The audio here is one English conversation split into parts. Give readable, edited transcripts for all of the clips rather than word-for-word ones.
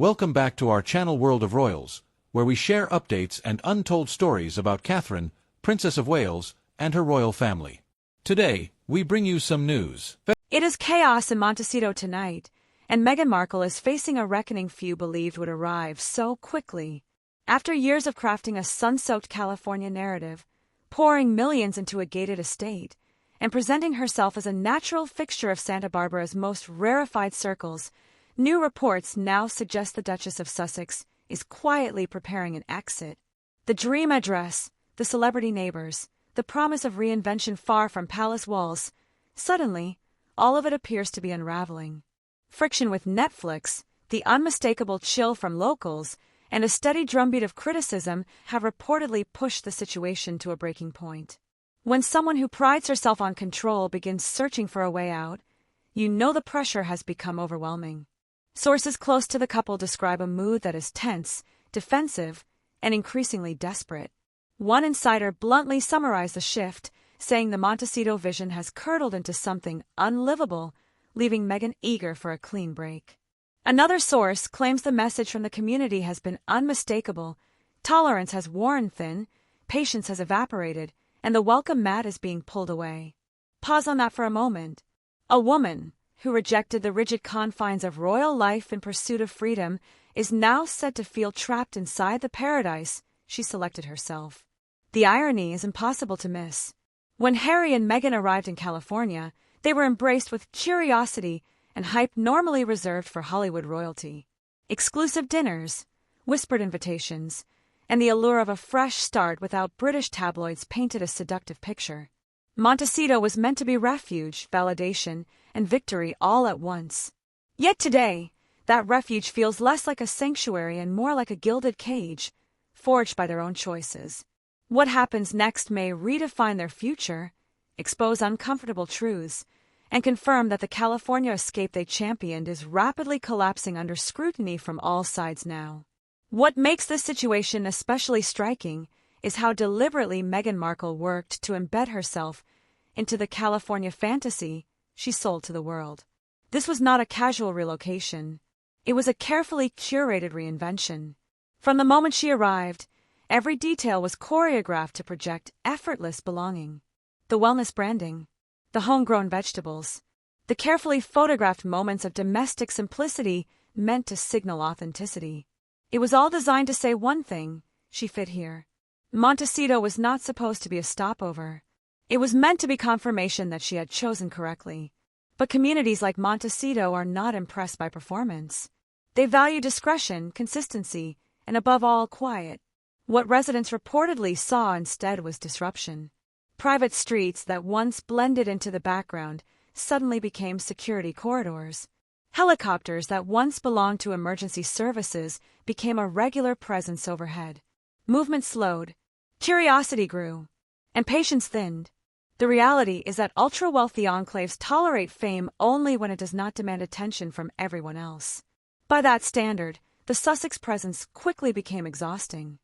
Welcome back to our channel World of Royals, where we share updates and untold stories about Catherine, Princess of Wales, and her royal family. Today, we bring you some news. It is chaos in Montecito tonight, and Meghan Markle is facing a reckoning few believed would arrive so quickly. After years of crafting a sun-soaked California narrative, pouring millions into a gated estate, and presenting herself as a natural fixture of Santa Barbara's most rarefied circles, new reports now suggest the Duchess of Sussex is quietly preparing an exit. The dream address, the celebrity neighbors, the promise of reinvention far from palace walls. Suddenly, all of it appears to be unraveling. Friction with Netflix, the unmistakable chill from locals, and a steady drumbeat of criticism have reportedly pushed the situation to a breaking point. When someone who prides herself on control begins searching for a way out, you know the pressure has become overwhelming. Sources close to the couple describe a mood that is tense, defensive, and increasingly desperate. One insider bluntly summarized the shift, saying the Montecito vision has curdled into something unlivable, leaving Meghan eager for a clean break. Another source claims the message from the community has been unmistakable. Tolerance has worn thin, patience has evaporated, and the welcome mat is being pulled away. Pause on that for a moment. A woman who rejected the rigid confines of royal life in pursuit of freedom is now said to feel trapped inside the paradise she selected herself. The irony is impossible to miss. When Harry and Meghan arrived in California, they were embraced with curiosity and hype normally reserved for Hollywood royalty. Exclusive dinners, whispered invitations, and the allure of a fresh start without British tabloids painted a seductive picture. Montecito was meant to be refuge, validation, and victory all at once. Yet today, that refuge feels less like a sanctuary and more like a gilded cage, forged by their own choices. What happens next may redefine their future, expose uncomfortable truths, and confirm that the California escape they championed is rapidly collapsing under scrutiny from all sides now. What makes this situation especially striking is how deliberately Meghan Markle worked to embed herself into the California fantasy she sold to the world. This was not a casual relocation. It was a carefully curated reinvention. From the moment she arrived, every detail was choreographed to project effortless belonging. The wellness branding, the homegrown vegetables, the carefully photographed moments of domestic simplicity meant to signal authenticity. It was all designed to say one thing: she fit here. Montecito was not supposed to be a stopover. It was meant to be confirmation that she had chosen correctly. But communities like Montecito are not impressed by performance. They value discretion, consistency, and above all, quiet. What residents reportedly saw instead was disruption. Private streets that once blended into the background suddenly became security corridors. Helicopters that once belonged to emergency services became a regular presence overhead. Movement slowed, curiosity grew, and patience thinned. The reality is that ultra-wealthy enclaves tolerate fame only when it does not demand attention from everyone else. By that standard, the Sussex presence quickly became exhausting.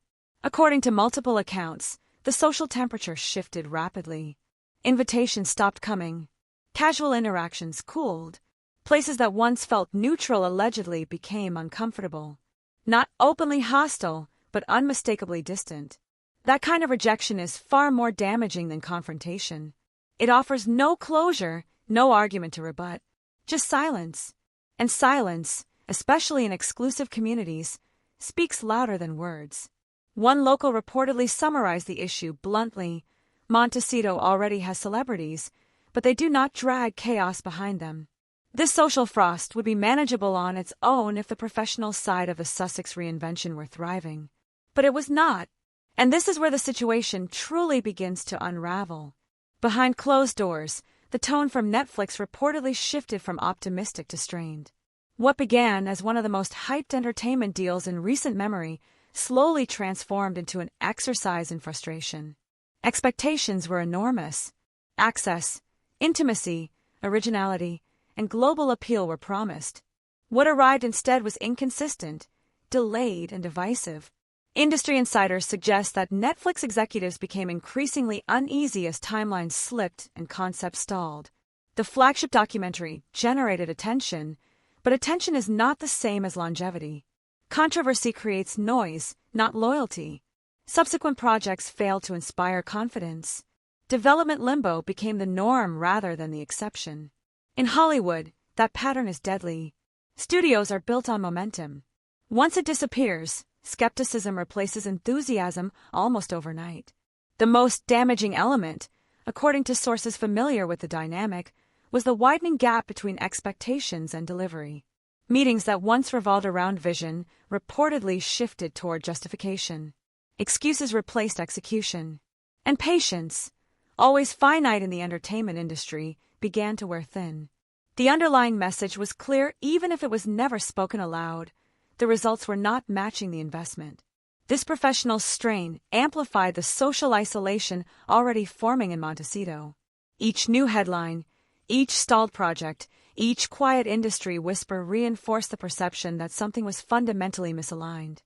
According to multiple accounts, the social temperature shifted rapidly. Invitations stopped coming. Casual interactions cooled. Places that once felt neutral allegedly became uncomfortable. Not openly hostile, but unmistakably distant. That kind of rejection is far more damaging than confrontation. It offers no closure, no argument to rebut, just silence. And silence, especially in exclusive communities, speaks louder than words. One local reportedly summarized the issue bluntly: Montecito already has celebrities, but they do not drag chaos behind them. This social frost would be manageable on its own if the professional side of the Sussex reinvention were thriving. But it was not. And this is where the situation truly begins to unravel. Behind closed doors, the tone from Netflix reportedly shifted from optimistic to strained. What began as one of the most hyped entertainment deals in recent memory slowly transformed into an exercise in frustration. Expectations were enormous. Access, intimacy, originality, and global appeal were promised. What arrived instead was inconsistent, delayed, and divisive. Industry insiders suggest that Netflix executives became increasingly uneasy as timelines slipped and concepts stalled. The flagship documentary generated attention, but attention is not the same as longevity. Controversy creates noise, not loyalty. Subsequent projects failed to inspire confidence. Development limbo became the norm rather than the exception. In Hollywood, that pattern is deadly. Studios are built on momentum. Once it disappears, skepticism replaces enthusiasm almost overnight. The most damaging element, according to sources familiar with the dynamic, was the widening gap between expectations and delivery. Meetings that once revolved around vision reportedly shifted toward justification. Excuses replaced execution. And patience, always finite in the entertainment industry, began to wear thin. The underlying message was clear even if it was never spoken aloud. The results were not matching the investment. This professional strain amplified the social isolation already forming in Montecito. Each new headline, each stalled project, each quiet industry whisper reinforced the perception that something was fundamentally misaligned.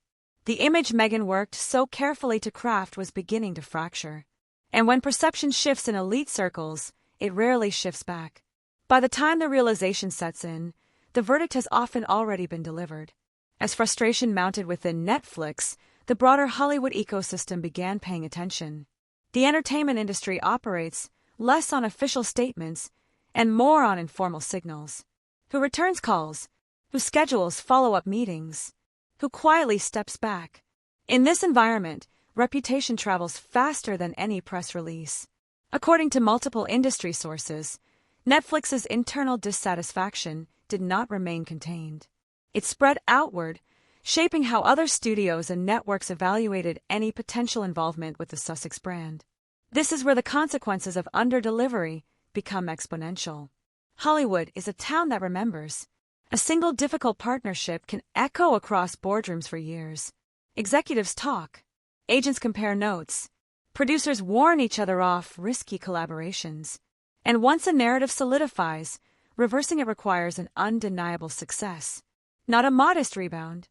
The image Meghan worked so carefully to craft was beginning to fracture. And when perception shifts in elite circles, it rarely shifts back. By the time the realization sets in, the verdict has often already been delivered. As frustration mounted within Netflix, the broader Hollywood ecosystem began paying attention. The entertainment industry operates less on official statements and more on informal signals. Who returns calls? Who schedules follow-up meetings? Who quietly steps back? In this environment, reputation travels faster than any press release. According to multiple industry sources, Netflix's internal dissatisfaction did not remain contained. It spread outward, shaping how other studios and networks evaluated any potential involvement with the Sussex brand. This is where the consequences of under-delivery become exponential. Hollywood is a town that remembers. A single difficult partnership can echo across boardrooms for years. Executives talk. Agents compare notes. Producers warn each other off risky collaborations. And once a narrative solidifies, reversing it requires an undeniable success. Not a modest rebound.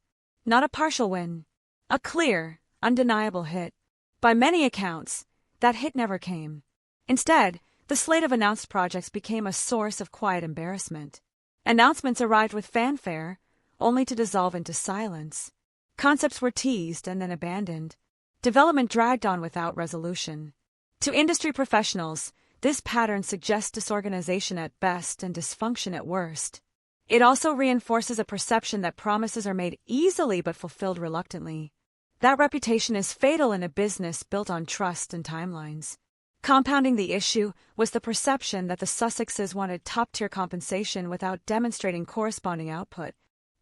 Not a partial win. A clear, undeniable hit. By many accounts, that hit never came. Instead, the slate of announced projects became a source of quiet embarrassment. Announcements arrived with fanfare, only to dissolve into silence. Concepts were teased and then abandoned. Development dragged on without resolution. To industry professionals, this pattern suggests disorganization at best and dysfunction at worst. It also reinforces a perception that promises are made easily but fulfilled reluctantly. That reputation is fatal in a business built on trust and timelines. Compounding the issue was the perception that the Sussexes wanted top-tier compensation without demonstrating corresponding output.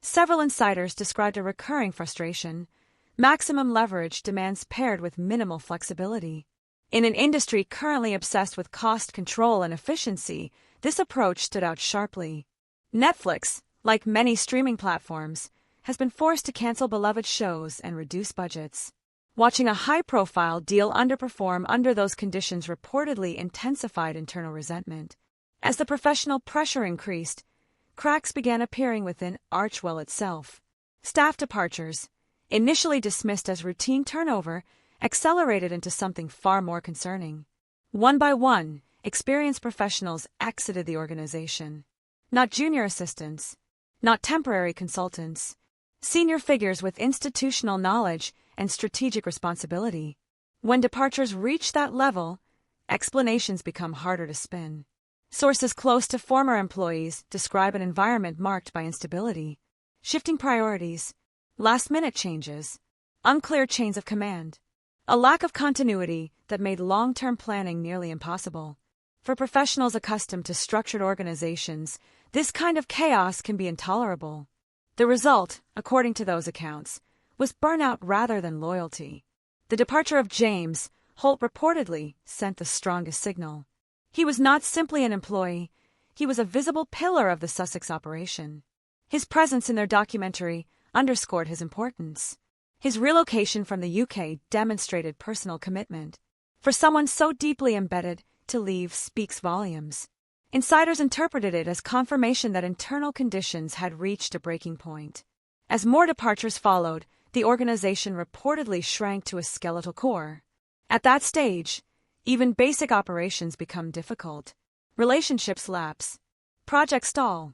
Several insiders described a recurring frustration. Maximum leverage demands paired with minimal flexibility. In an industry currently obsessed with cost control and efficiency, this approach stood out sharply. Netflix, like many streaming platforms, has been forced to cancel beloved shows and reduce budgets. Watching a high-profile deal underperform under those conditions reportedly intensified internal resentment. As the professional pressure increased, cracks began appearing within Archwell itself. Staff departures, initially dismissed as routine turnover, accelerated into something far more concerning. One by one, experienced professionals exited the organization. Not junior assistants, not temporary consultants, senior figures with institutional knowledge and strategic responsibility. When departures reach that level, explanations become harder to spin. Sources close to former employees describe an environment marked by instability, shifting priorities, last-minute changes, unclear chains of command, a lack of continuity that made long-term planning nearly impossible. For professionals accustomed to structured organizations, this kind of chaos can be intolerable. The result, according to those accounts, was burnout rather than loyalty. The departure of James, Holt reportedly sent the strongest signal. He was not simply an employee, he was a visible pillar of the Sussex operation. His presence in their documentary underscored his importance. His relocation from the UK demonstrated personal commitment. For someone so deeply embedded, to leave speaks volumes. Insiders interpreted it as confirmation that internal conditions had reached a breaking point. As more departures followed, the organization reportedly shrank to a skeletal core. At that stage, even basic operations become difficult. Relationships lapse. Projects stall.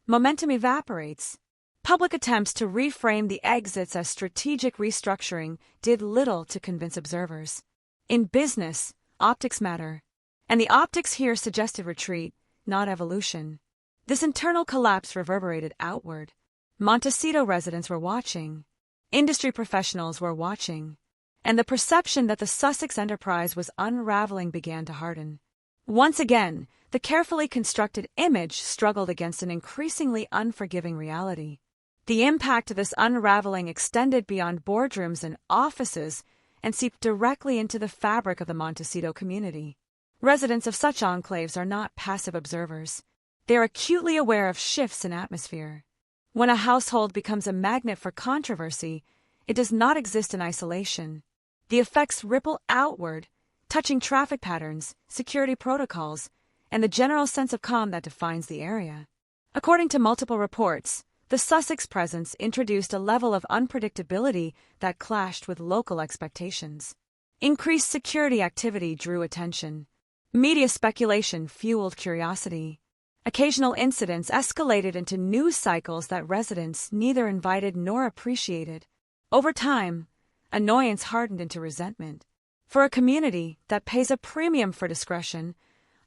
Momentum evaporates. Public attempts to reframe the exits as strategic restructuring did little to convince observers. In business, optics matter. And the optics here suggested retreat, not evolution. This internal collapse reverberated outward. Montecito residents were watching. Industry professionals were watching. And the perception that the Sussex enterprise was unraveling began to harden. Once again, the carefully constructed image struggled against an increasingly unforgiving reality. The impact of this unraveling extended beyond boardrooms and offices and seeped directly into the fabric of the Montecito community. Residents of such enclaves are not passive observers. They are acutely aware of shifts in atmosphere. When a household becomes a magnet for controversy, it does not exist in isolation. The effects ripple outward, touching traffic patterns, security protocols, and the general sense of calm that defines the area. According to multiple reports, the Sussex presence introduced a level of unpredictability that clashed with local expectations. Increased security activity drew attention. Media speculation fueled curiosity. Occasional incidents escalated into news cycles that residents neither invited nor appreciated. Over time, annoyance hardened into resentment. For a community that pays a premium for discretion,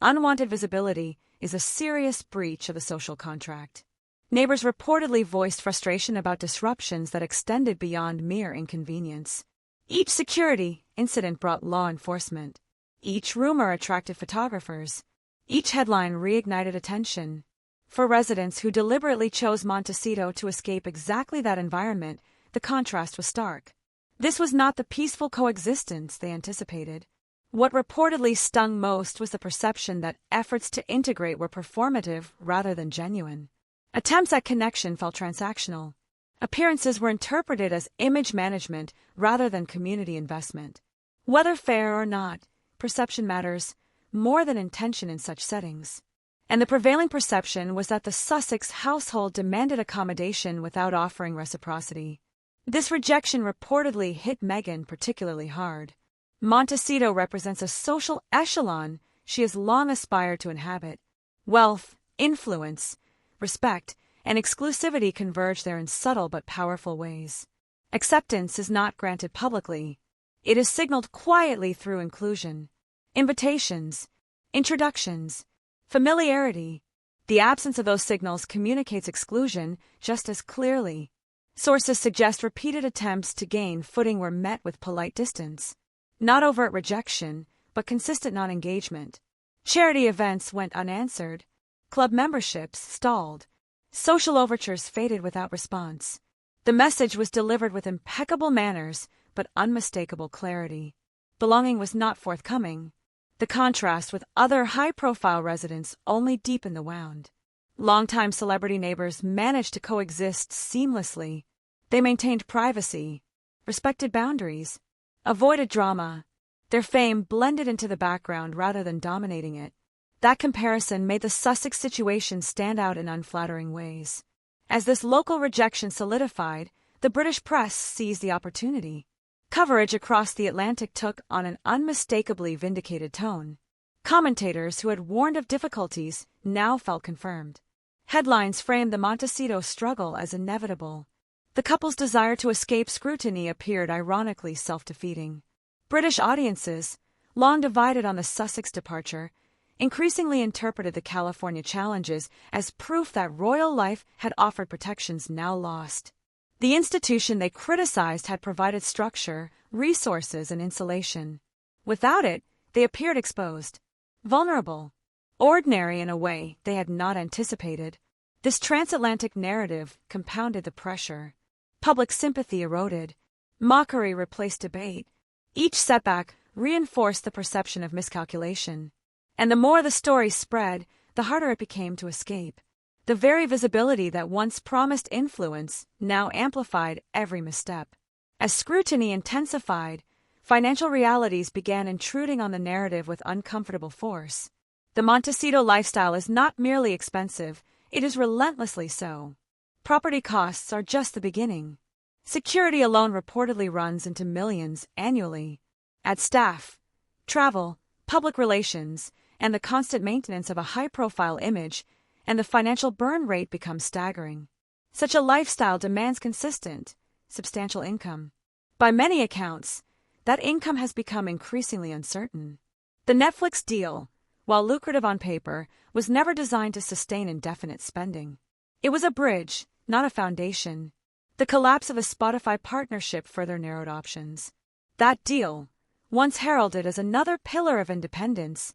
unwanted visibility is a serious breach of the social contract. Neighbors reportedly voiced frustration about disruptions that extended beyond mere inconvenience. Each security incident brought law enforcement. Each rumor attracted photographers. Each headline reignited attention. For residents who deliberately chose Montecito to escape exactly that environment, the contrast was stark. This was not the peaceful coexistence they anticipated. What reportedly stung most was the perception that efforts to integrate were performative rather than genuine. Attempts at connection felt transactional. Appearances were interpreted as image management rather than community investment. Whether fair or not, perception matters more than intention in such settings. And the prevailing perception was that the Sussex household demanded accommodation without offering reciprocity. This rejection reportedly hit Meghan particularly hard. Montecito represents a social echelon she has long aspired to inhabit. Wealth, influence, respect, and exclusivity converge there in subtle but powerful ways. Acceptance is not granted publicly. It is signaled quietly through inclusion. Invitations, introductions, familiarity. The absence of those signals communicates exclusion just as clearly. Sources suggest repeated attempts to gain footing were met with polite distance. Not overt rejection, but consistent non-engagement. Charity events went unanswered. Club memberships stalled. Social overtures faded without response. The message was delivered with impeccable manners, but unmistakable clarity. Belonging was not forthcoming. The contrast with other high-profile residents only deepened the wound. Longtime celebrity neighbors managed to coexist seamlessly. They maintained privacy, respected boundaries, avoided drama. Their fame blended into the background rather than dominating it. That comparison made the Sussex situation stand out in unflattering ways. As this local rejection solidified, the British press seized the opportunity. Coverage across the Atlantic took on an unmistakably vindicated tone. Commentators who had warned of difficulties now felt confirmed. Headlines framed the Montecito struggle as inevitable. The couple's desire to escape scrutiny appeared ironically self-defeating. British audiences, long divided on the Sussex departure, increasingly interpreted the California challenges as proof that royal life had offered protections now lost. The institution they criticized had provided structure, resources, and insulation. Without it, they appeared exposed, vulnerable, ordinary in a way they had not anticipated. This transatlantic narrative compounded the pressure. Public sympathy eroded. Mockery replaced debate. Each setback reinforced the perception of miscalculation. And the more the story spread, the harder it became to escape. The very visibility that once promised influence now amplified every misstep. As scrutiny intensified, financial realities began intruding on the narrative with uncomfortable force. The Montecito lifestyle is not merely expensive, it is relentlessly so. Property costs are just the beginning. Security alone reportedly runs into millions annually. Add staff, travel, public relations, and the constant maintenance of a high-profile image, and the financial burn rate becomes staggering. Such a lifestyle demands consistent, substantial income. By many accounts, that income has become increasingly uncertain. The Netflix deal, while lucrative on paper, was never designed to sustain indefinite spending. It was a bridge, not a foundation. The collapse of a Spotify partnership further narrowed options. That deal, once heralded as another pillar of independence,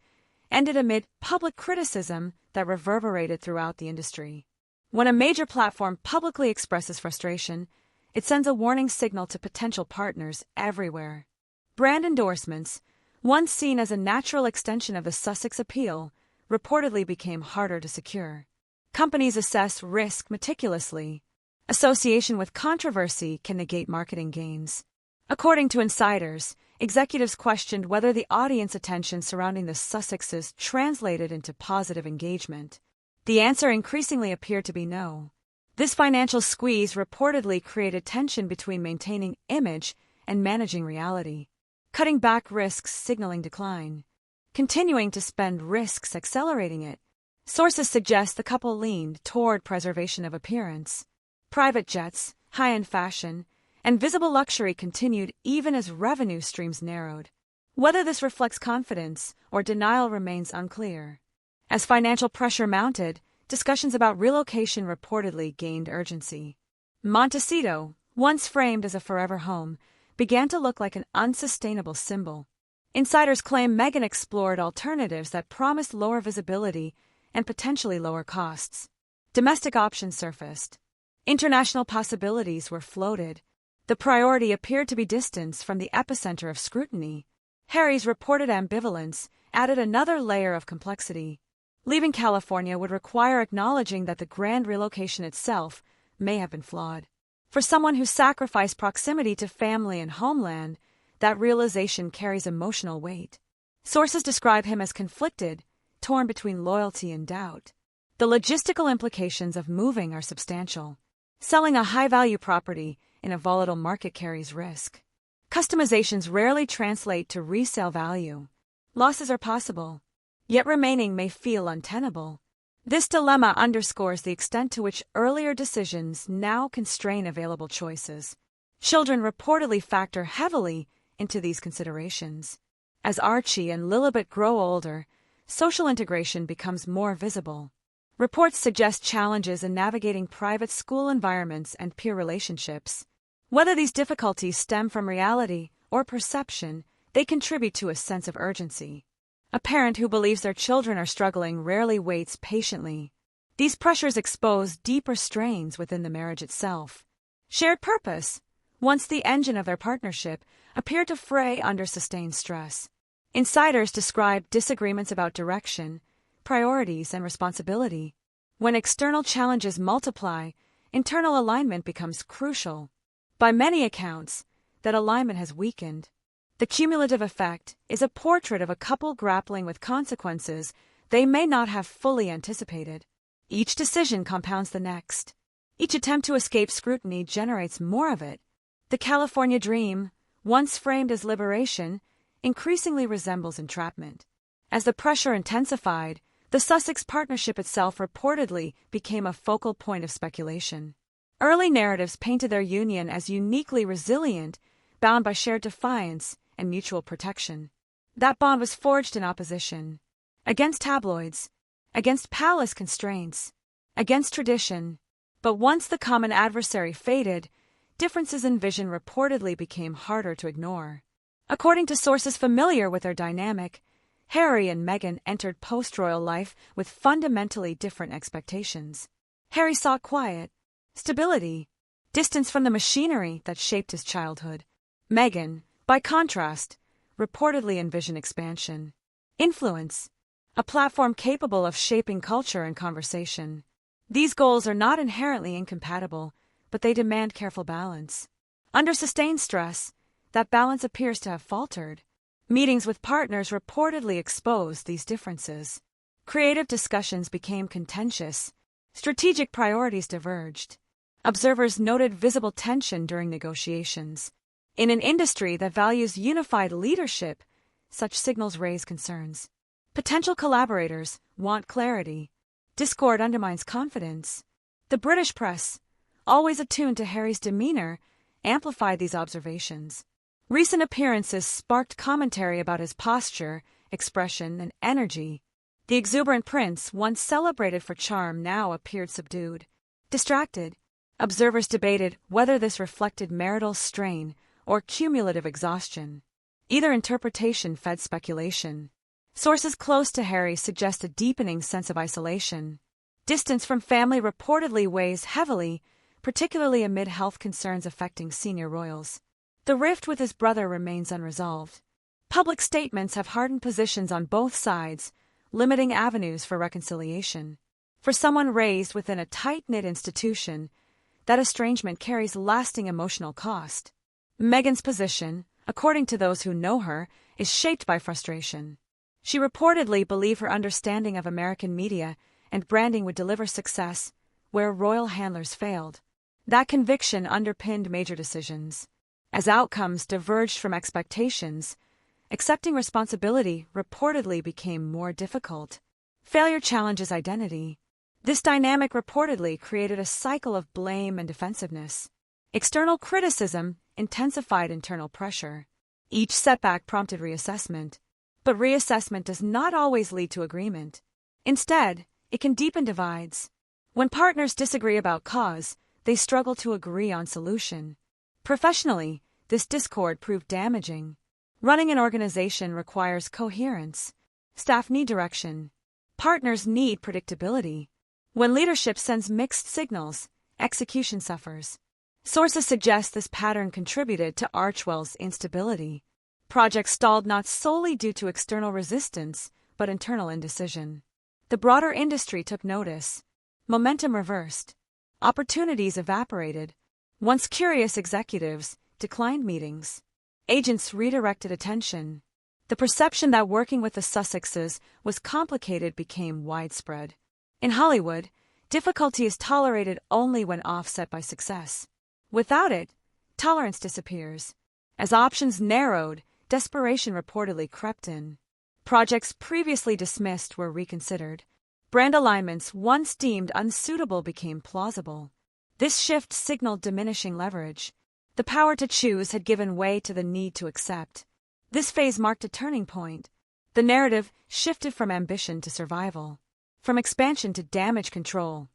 ended amid public criticism that reverberated throughout the industry. When a major platform publicly expresses frustration, it sends a warning signal to potential partners everywhere. Brand endorsements, once seen as a natural extension of the Sussex appeal, reportedly became harder to secure. Companies assess risk meticulously. Association with controversy can negate marketing gains. According to insiders, executives questioned whether the audience attention surrounding the Sussexes translated into positive engagement. The answer increasingly appeared to be no. This financial squeeze reportedly created tension between maintaining image and managing reality. Cutting back risks signaling decline. Continuing to spend risks accelerating it. Sources suggest the couple leaned toward preservation of appearance. Private jets, high-end fashion, and visible luxury continued even as revenue streams narrowed. Whether this reflects confidence or denial remains unclear. As financial pressure mounted, discussions about relocation reportedly gained urgency. Montecito, once framed as a forever home, began to look like an unsustainable symbol. Insiders claim Meghan explored alternatives that promised lower visibility and potentially lower costs. Domestic options surfaced. International possibilities were floated. The priority appeared to be distance from the epicenter of scrutiny. Harry's reported ambivalence added another layer of complexity. Leaving California would require acknowledging that the grand relocation itself may have been flawed. For someone who sacrificed proximity to family and homeland, that realization carries emotional weight. Sources describe him as conflicted, torn between loyalty and doubt. The logistical implications of moving are substantial. Selling a high-value property in a volatile market carries risk. Customizations rarely translate to resale value. Losses are possible, yet remaining may feel untenable. This dilemma underscores the extent to which earlier decisions now constrain available choices. Children reportedly factor heavily into these considerations. As Archie and Lilibet grow older, social integration becomes more visible. Reports suggest challenges in navigating private school environments and peer relationships. Whether these difficulties stem from reality or perception, they contribute to a sense of urgency. A parent who believes their children are struggling rarely waits patiently. These pressures expose deeper strains within the marriage itself. Shared purpose, once the engine of their partnership, appeared to fray under sustained stress. Insiders describe disagreements about direction, priorities, and responsibility. When external challenges multiply, internal alignment becomes crucial. By many accounts, that alignment has weakened. The cumulative effect is a portrait of a couple grappling with consequences they may not have fully anticipated. Each decision compounds the next. Each attempt to escape scrutiny generates more of it. The California dream, once framed as liberation, increasingly resembles entrapment. As the pressure intensified, the Sussex partnership itself reportedly became a focal point of speculation. Early narratives painted their union as uniquely resilient, bound by shared defiance and mutual protection. That bond was forged in opposition. Against tabloids, against palace constraints, against tradition. But once the common adversary faded, differences in vision reportedly became harder to ignore. According to sources familiar with their dynamic, Harry and Meghan entered post-royal life with fundamentally different expectations. Harry sought quiet, stability, distance from the machinery that shaped his childhood. Meghan, by contrast, reportedly envisioned expansion, influence, a platform capable of shaping culture and conversation. These goals are not inherently incompatible, but they demand careful balance. Under sustained stress, that balance appears to have faltered. Meetings with partners reportedly exposed these differences. Creative discussions became contentious. Strategic priorities diverged. Observers noted visible tension during negotiations. In an industry that values unified leadership, such signals raise concerns. Potential collaborators want clarity. Discord undermines confidence. The British press, always attuned to Harry's demeanor, amplified these observations. Recent appearances sparked commentary about his posture, expression, and energy. The exuberant prince, once celebrated for charm, now appeared subdued, distracted. Observers debated whether this reflected marital strain or cumulative exhaustion. Either interpretation fed speculation. Sources close to Harry suggest a deepening sense of isolation. Distance from family reportedly weighs heavily, particularly amid health concerns affecting senior royals. The rift with his brother remains unresolved. Public statements have hardened positions on both sides, limiting avenues for reconciliation. For someone raised within a tight-knit institution, that estrangement carries lasting emotional cost. Meghan's position, according to those who know her, is shaped by frustration. She reportedly believed her understanding of American media and branding would deliver success where royal handlers failed. That conviction underpinned major decisions. As outcomes diverged from expectations, accepting responsibility reportedly became more difficult. Failure challenges identity. This dynamic reportedly created a cycle of blame and defensiveness. External criticism intensified internal pressure. Each setback prompted reassessment. But reassessment does not always lead to agreement. Instead, it can deepen divides. When partners disagree about cause, they struggle to agree on solution. Professionally, this discord proved damaging. Running an organization requires coherence. Staff need direction. Partners need predictability. When leadership sends mixed signals, execution suffers. Sources suggest this pattern contributed to Archewell's instability. Projects stalled not solely due to external resistance, but internal indecision. The broader industry took notice. Momentum reversed. Opportunities evaporated. Once curious executives declined meetings. Agents redirected attention. The perception that working with the Sussexes was complicated became widespread. In Hollywood, difficulty is tolerated only when offset by success. Without it, tolerance disappears. As options narrowed, desperation reportedly crept in. Projects previously dismissed were reconsidered. Brand alignments once deemed unsuitable became plausible. This shift signaled diminishing leverage. The power to choose had given way to the need to accept. This phase marked a turning point. The narrative shifted from ambition to survival, from expansion to damage control.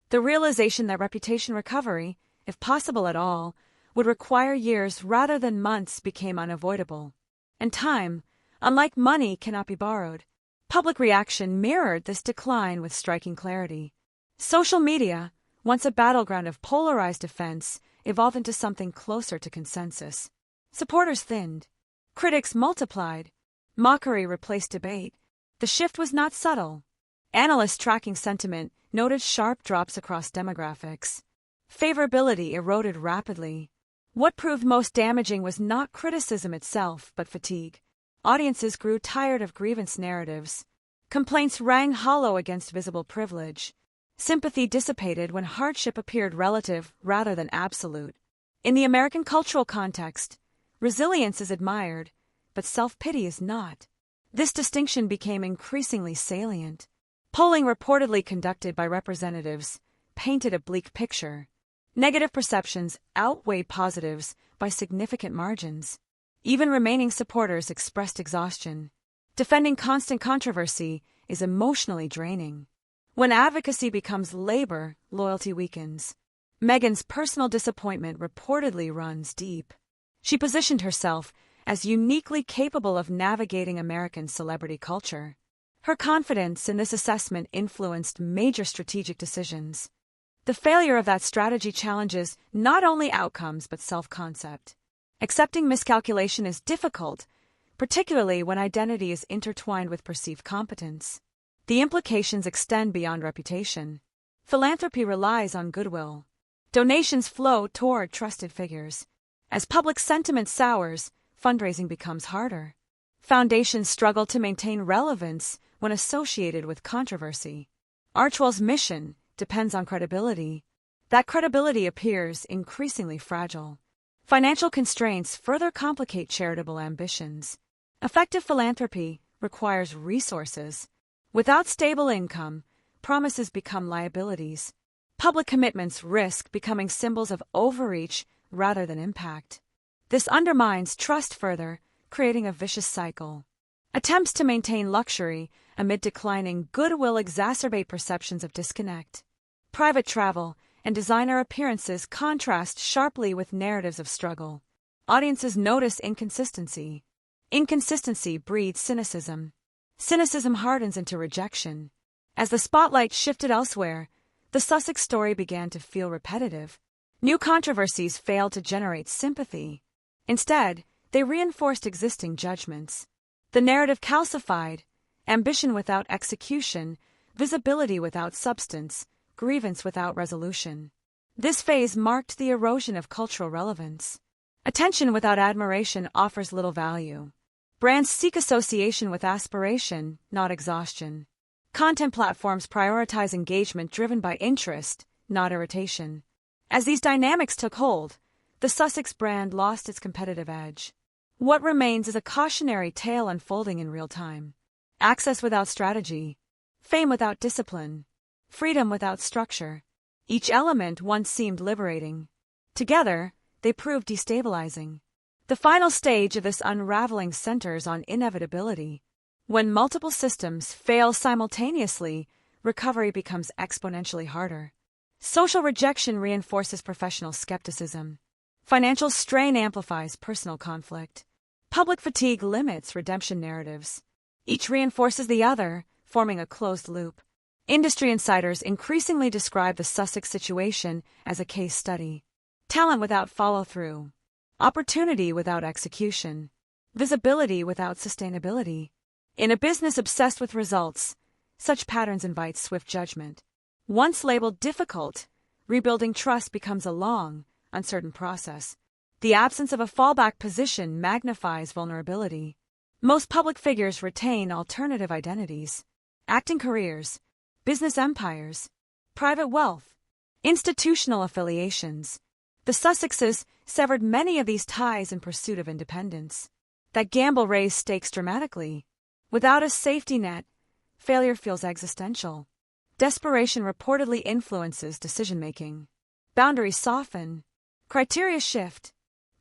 The realization that reputation recovery, if possible at all, would require years rather than months became unavoidable. And time, unlike money, cannot be borrowed. Public reaction mirrored this decline with striking clarity. Social media, once a battleground of polarized defense, evolved into something closer to consensus. Supporters thinned. Critics multiplied. Mockery replaced debate. The shift was not subtle. Analysts tracking sentiment noted sharp drops across demographics. Favorability eroded rapidly. What proved most damaging was not criticism itself, but fatigue. Audiences grew tired of grievance narratives. Complaints rang hollow against visible privilege. Sympathy dissipated when hardship appeared relative rather than absolute. In the American cultural context, resilience is admired, but self-pity is not. This distinction became increasingly salient. Polling reportedly conducted by representatives painted a bleak picture. Negative perceptions outweighed positives by significant margins. Even remaining supporters expressed exhaustion. Defending constant controversy is emotionally draining. When advocacy becomes labor, loyalty weakens. Meghan's personal disappointment reportedly runs deep. She positioned herself as uniquely capable of navigating American celebrity culture. Her confidence in this assessment influenced major strategic decisions. The failure of that strategy challenges not only outcomes but self-concept. Accepting miscalculation is difficult, particularly when identity is intertwined with perceived competence. The implications extend beyond reputation. Philanthropy relies on goodwill. Donations flow toward trusted figures. As public sentiment sours, fundraising becomes harder. Foundations struggle to maintain relevance when associated with controversy. Archewell's mission depends on credibility. That credibility appears increasingly fragile. Financial constraints further complicate charitable ambitions. Effective philanthropy requires resources. Without stable income, promises become liabilities. Public commitments risk becoming symbols of overreach rather than impact. This undermines trust further, creating a vicious cycle. Attempts to maintain luxury amid declining goodwill exacerbate perceptions of disconnect. Private travel and designer appearances contrast sharply with narratives of struggle. Audiences notice inconsistency. Inconsistency breeds cynicism. Cynicism hardens into rejection. As the spotlight shifted elsewhere, the Sussex story began to feel repetitive. New controversies failed to generate sympathy. Instead, they reinforced existing judgments. The narrative calcified: ambition without execution, visibility without substance, grievance without resolution. This phase marked the erosion of cultural relevance. Attention without admiration offers little value. Brands seek association with aspiration, not exhaustion. Content platforms prioritize engagement driven by interest, not irritation. As these dynamics took hold, the Sussex brand lost its competitive edge. What remains is a cautionary tale unfolding in real time. Access without strategy, fame without discipline, freedom without structure. Each element once seemed liberating. Together, they proved destabilizing. The final stage of this unraveling centers on inevitability. When multiple systems fail simultaneously, recovery becomes exponentially harder. Social rejection reinforces professional skepticism. Financial strain amplifies personal conflict. Public fatigue limits redemption narratives. Each reinforces the other, forming a closed loop. Industry insiders increasingly describe the Sussex situation as a case study. Talent without follow-through. Opportunity without execution. Visibility without sustainability. In a business obsessed with results, such patterns invite swift judgment. Once labeled difficult, rebuilding trust becomes a long, uncertain process. The absence of a fallback position magnifies vulnerability. Most public figures retain alternative identities: acting careers, business empires, private wealth, institutional affiliations. The Sussexes severed many of these ties in pursuit of independence. That gamble raised stakes dramatically. Without a safety net, failure feels existential. Desperation reportedly influences decision-making. Boundaries soften. Criteria shift.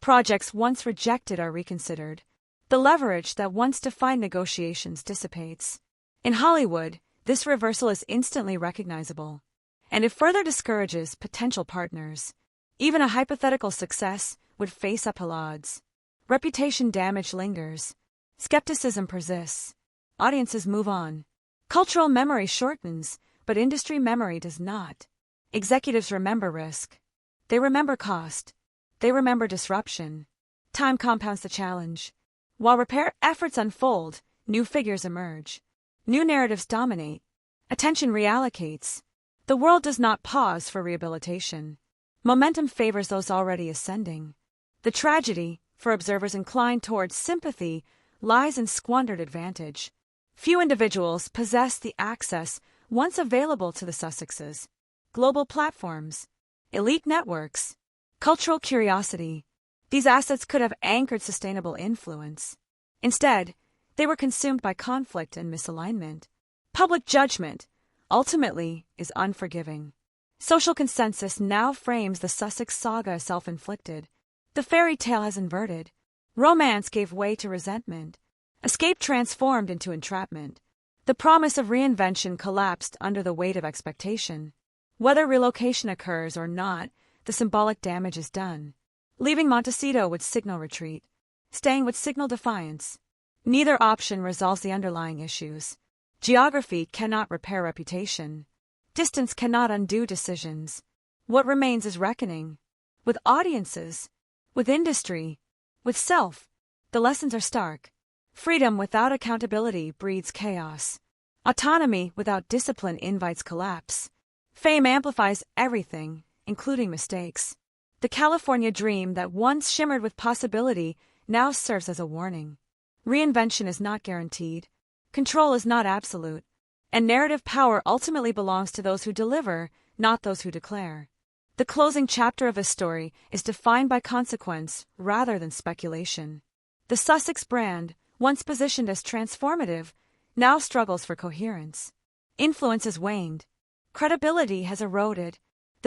Projects once rejected are reconsidered. The leverage that once defined negotiations dissipates. In Hollywood, this reversal is instantly recognizable, and it further discourages potential partners. Even a hypothetical success would face uphill odds. Reputation damage lingers. Skepticism persists. Audiences move on. Cultural memory shortens, but industry memory does not. Executives remember risk. They remember cost. They remember disruption. Time compounds the challenge. While repair efforts unfold, new figures emerge. New narratives dominate. Attention reallocates. The world does not pause for rehabilitation. Momentum favors those already ascending. The tragedy, for observers inclined towards sympathy, lies in squandered advantage. Few individuals possess the access once available to the Sussexes: global platforms, elite networks, cultural curiosity. These assets could have anchored sustainable influence. Instead, they were consumed by conflict and misalignment. Public judgment, ultimately, is unforgiving. Social consensus now frames the Sussex saga as self-inflicted. The fairy tale has inverted. Romance gave way to resentment. Escape transformed into entrapment. The promise of reinvention collapsed under the weight of expectation. Whether relocation occurs or not, the symbolic damage is done. Leaving Montecito would signal retreat. Staying would signal defiance. Neither option resolves the underlying issues. Geography cannot repair reputation. Distance cannot undo decisions. What remains is reckoning. With audiences, with industry, with self. The lessons are stark. Freedom without accountability breeds chaos. Autonomy without discipline invites collapse. Fame amplifies everything, including mistakes. The California dream that once shimmered with possibility now serves as a warning. Reinvention is not guaranteed. Control is not absolute. And narrative power ultimately belongs to those who deliver, not those who declare. The closing chapter of a story is defined by consequence rather than speculation. The Sussex brand, once positioned as transformative, now struggles for coherence. Influence has waned. Credibility has eroded.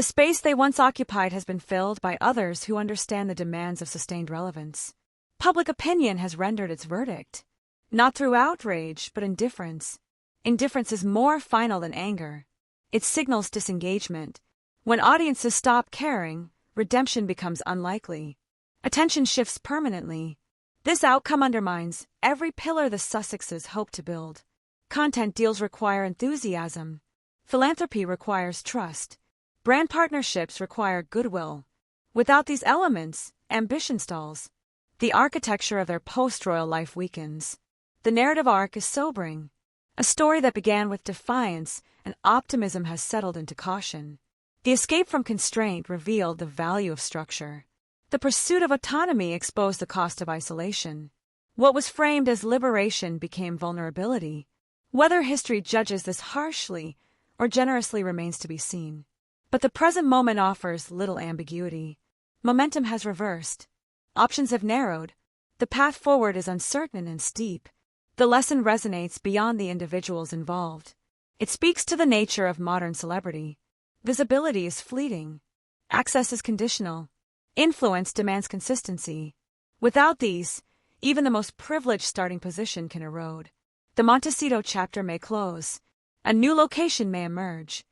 The space they once occupied has been filled by others who understand the demands of sustained relevance. Public opinion has rendered its verdict. Not through outrage, but indifference. Indifference is more final than anger. It signals disengagement. When audiences stop caring, redemption becomes unlikely. Attention shifts permanently. This outcome undermines every pillar the Sussexes hope to build. Content deals require enthusiasm. Philanthropy requires trust. Brand partnerships require goodwill. Without these elements, ambition stalls. The architecture of their post-royal life weakens. The narrative arc is sobering. A story that began with defiance and optimism has settled into caution. The escape from constraint revealed the value of structure. The pursuit of autonomy exposed the cost of isolation. What was framed as liberation became vulnerability. Whether history judges this harshly or generously remains to be seen. But the present moment offers little ambiguity. Momentum has reversed. Options have narrowed. The path forward is uncertain and steep. The lesson resonates beyond the individuals involved. It speaks to the nature of modern celebrity. Visibility is fleeting. Access is conditional. Influence demands consistency. Without these, even the most privileged starting position can erode. The Montecito chapter may close. A new location may emerge.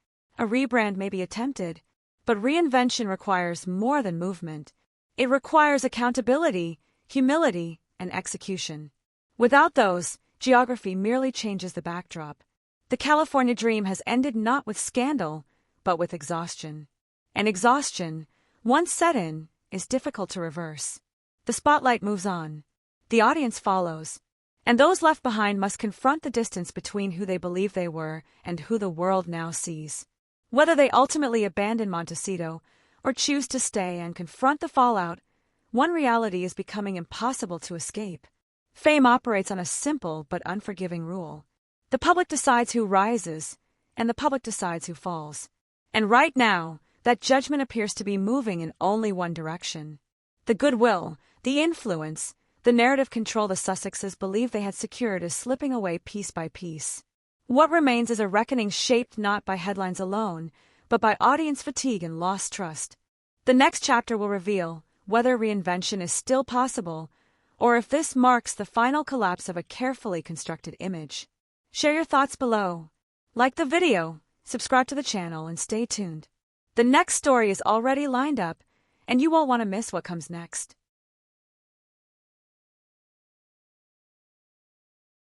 A rebrand may be attempted, but reinvention requires more than movement. It requires accountability, humility, and execution. Without those, geography merely changes the backdrop. The California dream has ended not with scandal, but with exhaustion. And exhaustion, once set in, is difficult to reverse. The spotlight moves on. The audience follows. And those left behind must confront the distance between who they believe they were and who the world now sees. Whether they ultimately abandon Montecito or choose to stay and confront the fallout, one reality is becoming impossible to escape. Fame operates on a simple but unforgiving rule. The public decides who rises, and the public decides who falls. And right now, that judgment appears to be moving in only one direction. The goodwill, the influence, the narrative control the Sussexes believe they had secured is slipping away piece by piece. What remains is a reckoning shaped not by headlines alone, but by audience fatigue and lost trust. The next chapter will reveal whether reinvention is still possible, or if this marks the final collapse of a carefully constructed image. Share your thoughts below. Like the video, subscribe to the channel, and stay tuned. The next story is already lined up, and you won't want to miss what comes next.